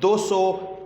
200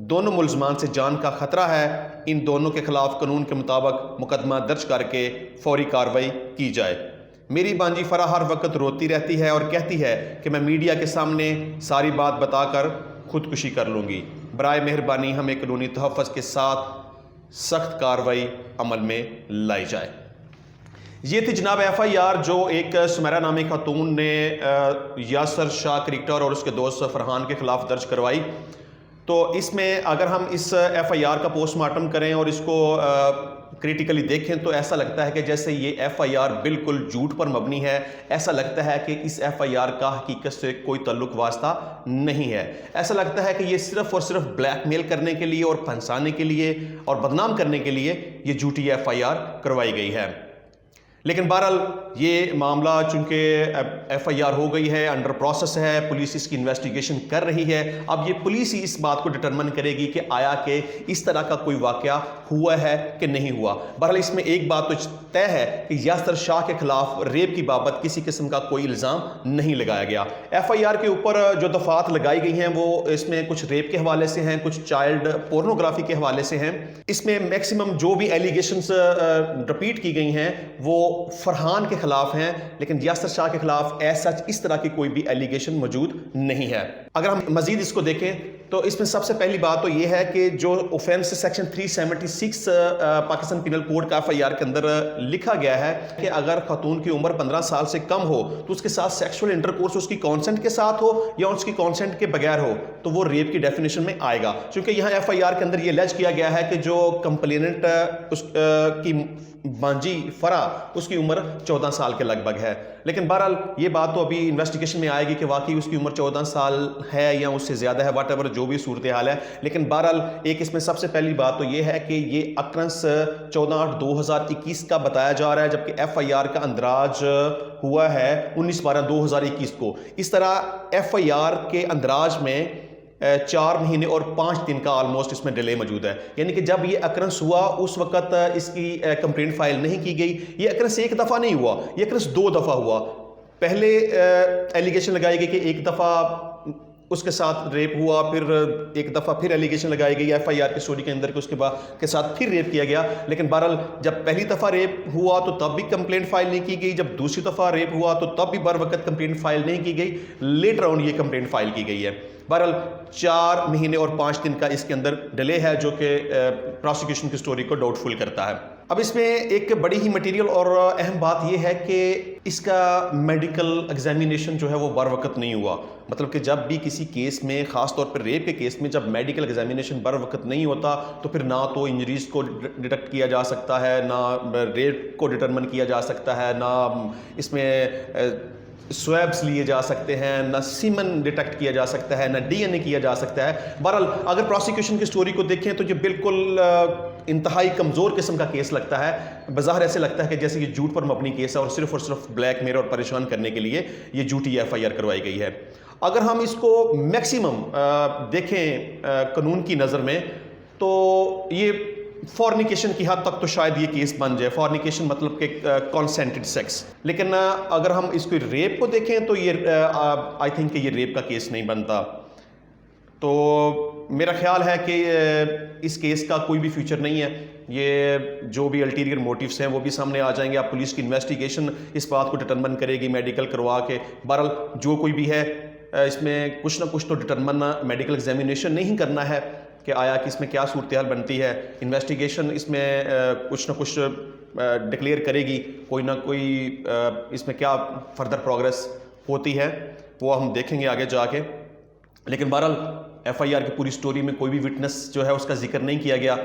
دونوں ملزمان سے جان کا خطرہ ہے، ان دونوں کے خلاف قانون کے مطابق مقدمہ درج کر کے فوری کارروائی کی جائے۔ میری بانجی فرح ہر وقت روتی رہتی ہے اور کہتی ہے کہ میں میڈیا کے سامنے ساری بات بتا کر خودکشی کر لوں گی۔ برائے مہربانی ہمیں قانونی تحفظ کے ساتھ سخت کارروائی عمل میں لائی جائے۔ یہ تھی جناب ایف آئی آر جو ایک سمیرہ نامی خاتون نے یاسر شاہ کرکٹر اور اس کے دوست فرحان کے خلاف درج کروائی۔ تو اس میں اگر ہم اس ایف آئی آر کا پوسٹ مارٹم کریں اور اس کو کریٹیکلی دیکھیں تو ایسا لگتا ہے کہ جیسے یہ ایف آئی آر بالکل جھوٹ پر مبنی ہے۔ ایسا لگتا ہے کہ اس ایف آئی آر کا حقیقت سے کوئی تعلق واسطہ نہیں ہے۔ ایسا لگتا ہے کہ یہ صرف اور صرف بلیک میل کرنے کے لیے اور پھنسانے کے لیے اور بدنام کرنے کے لیے یہ جھوٹی ایف آئی آر کروائی گئی ہے۔ لیکن بہرحال یہ معاملہ چونکہ ایف آئی آر ہو گئی ہے، انڈر پروسیس ہے، پولیس اس کی انویسٹیگیشن کر رہی ہے۔ اب یہ پولیس ہی اس بات کو ڈٹرمن کرے گی کہ آیا کہ اس طرح کا کوئی واقعہ ہوا ہے کہ نہیں ہوا۔ بہرحال اس میں ایک بات تو طے ہے کہ یاسر شاہ کے خلاف ریپ کی بابت کسی قسم کا کوئی الزام نہیں لگایا گیا۔ ایف آئی آر کے اوپر جو دفعات لگائی گئی ہیں وہ اس میں کچھ ریپ کے حوالے سے ہیں، کچھ چائلڈ پورنوگرافی کے حوالے سے ہیں۔ اس میں میکسیمم جو بھی ایلیگیشنز رپیٹ کی گئی ہیں وہ فرحان کے خلاف ہیں، لیکن یاسر شاہ کے خلاف ایسا اس طرح کی کوئی بھی ایلیگیشن موجود نہیں ہے۔ اگر ہم مزید اس کو دیکھیں تو اس میں سب سے پہلی بات تو یہ ہے کہ جو offence section 376 Pakistan penal code کا ایف آئی آر کے اندر لکھا گیا ہے کہ اگر خاتون کی عمر 15 سال سے کم ہو تو اس کے ساتھ سیکشول انٹرکورس اس کی کانسنٹ کے ساتھ ہو یا اس کی کانسنٹ کے بغیر ہو تو وہ ریپ کی ڈیفینیشن میں آئے گا، چونکہ یہاں ایف آئی آر کے اندر یہ لیج کیا گیا ہے کہ جو کمپلیننٹ اس کی بانجی فرح اس کی عمر 14 سال کے لگ بھگ ہے۔ لیکن بہرحال یہ بات تو ابھی انویسٹیگیشن میں آئے گی کہ واقعی اس کی عمر 14 سال ہے یا اس سے زیادہ ہے، واٹ ایور جو بھی صورتحال ہے۔ لیکن بہرحال ایک اس میں سب سے پہلی بات تو یہ ہے کہ یہ اکرنس 14/8/2021 کا بتایا جا رہا ہے، جبکہ ایف آئی آر کا اندراج ہوا ہے 19/12/2021 کو۔ اس طرح ایف آئی آر کے اندراج میں 4 مہینے اور 5 دن کا آلموسٹ اس میں ڈیلے موجود ہے، یعنی کہ جب یہ اکرنس ہوا اس وقت اس کی کمپلینٹ فائل نہیں کی گئی۔ یہ اکرنس ایک دفعہ نہیں ہوا، یہ اکرنس 2 دفعہ ہوا۔ پہلے ایلیگیشن لگائی گئی کہ ایک دفعہ اس کے ساتھ ریپ ہوا، پھر ایک دفعہ پھر ایلیگیشن لگائی گئی ایف آئی آر کی اسٹوری کے اندر کہ اس کے ساتھ پھر ریپ کیا گیا۔ لیکن بہرحال جب پہلی دفعہ ریپ ہوا تو تب بھی کمپلینٹ فائل نہیں کی گئی، جب دوسری دفعہ ریپ ہوا تو تب بھی بر وقت کمپلینٹ فائل نہیں کی گئی، لیٹر آن یہ کمپلینٹ فائل کی گئی ہے۔ بہرحال 4 مہینے اور 5 دن کا اس کے اندر ڈیلے ہے جو کہ پروسیکیوشن کی سٹوری کو ڈاؤٹ فل کرتا ہے۔ اب اس میں ایک بڑی ہی مٹیریل اور اہم بات یہ ہے کہ اس کا میڈیکل ایگزامینیشن جو ہے وہ بر وقت نہیں ہوا۔ مطلب کہ جب بھی کسی کیس میں، خاص طور پر ریپ کے کیس میں، جب میڈیکل ایگزامینیشن بر وقت نہیں ہوتا تو پھر نہ تو انجریز کو ڈیٹیکٹ کیا جا سکتا ہے، نہ ریپ کو ڈٹرمن کیا جا سکتا ہے، نہ اس میں سویبس لیے جا سکتے ہیں، نہ سیمن ڈیٹیکٹ کیا جا سکتا ہے، نہ ڈی این اے کیا جا سکتا ہے۔ بہرحال اگر پروسیکیوشن کی سٹوری کو دیکھیں تو یہ بالکل انتہائی کمزور قسم کا کیس لگتا ہے۔ بظاہر ایسے لگتا ہے کہ جیسے یہ جھوٹ پر مبنی کیس ہے اور صرف بلیک میل اور پریشان کرنے کے لیے یہ جھوٹی ایف آئی آر کروائی گئی ہے۔ اگر ہم اس کو میکسیمم دیکھیں قانون کی نظر میں تو یہ فورنیکیشن کی حد تک تو شاید یہ کیس بن جائے۔ فورنیکیشن مطلب کہ کانسینٹڈ سیکس۔ لیکن اگر ہم اس کو ریپ کو دیکھیں تو یہ آئی تھنک کہ یہ ریپ کا کیس نہیں بنتا۔ تو میرا خیال ہے کہ اس کیس کا کوئی بھی فیوچر نہیں ہے۔ یہ جو بھی الٹیریئر موٹیوز ہیں وہ بھی سامنے آ جائیں گے۔ اب پولیس کی انویسٹیگیشن اس بات کو ڈٹرمن کرے گی میڈیکل کروا کے۔ بہرحال جو کوئی بھی ہے اس میں کچھ نہ کچھ تو ڈٹرمن میڈیکل ایگزامینیشن نہیں کرنا ہے کہ آیا کہ اس میں کیا صورتحال بنتی ہے۔ انویسٹیگیشن اس میں کچھ نہ کچھ ڈکلیئر کرے گی، کوئی نہ کوئی اس میں کیا فردر پروگریس ہوتی ہے وہ ہم دیکھیں گے آگے جا کے۔ لیکن بہرحال ایف آئی آر کی پوری سٹوری میں کوئی بھی وٹنس جو ہے اس کا ذکر نہیں کیا گیا۔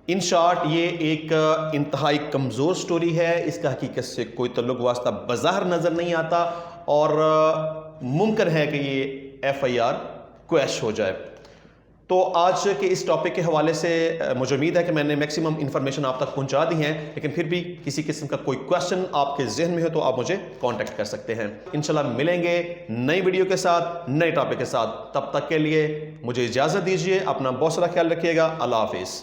ان شارٹ یہ ایک انتہائی کمزور سٹوری ہے، اس کا حقیقت سے کوئی تعلق واسطہ بظاہر نظر نہیں آتا اور ممکن ہے کہ یہ ایف آئی آر کویش ہو جائے۔ تو آج کے اس ٹاپک کے حوالے سے مجھے امید ہے کہ میں نے میکسیمم انفارمیشن آپ تک پہنچا دی ہیں، لیکن پھر بھی کسی قسم کا کوئی کویشچن آپ کے ذہن میں ہو تو آپ مجھے کانٹیکٹ کر سکتے ہیں۔ انشاءاللہ ملیں گے نئی ویڈیو کے ساتھ، نئے ٹاپک کے ساتھ۔ تب تک کے لیے مجھے اجازت دیجیے، اپنا بہت سارا خیال رکھیے گا۔ اللہ حافظ۔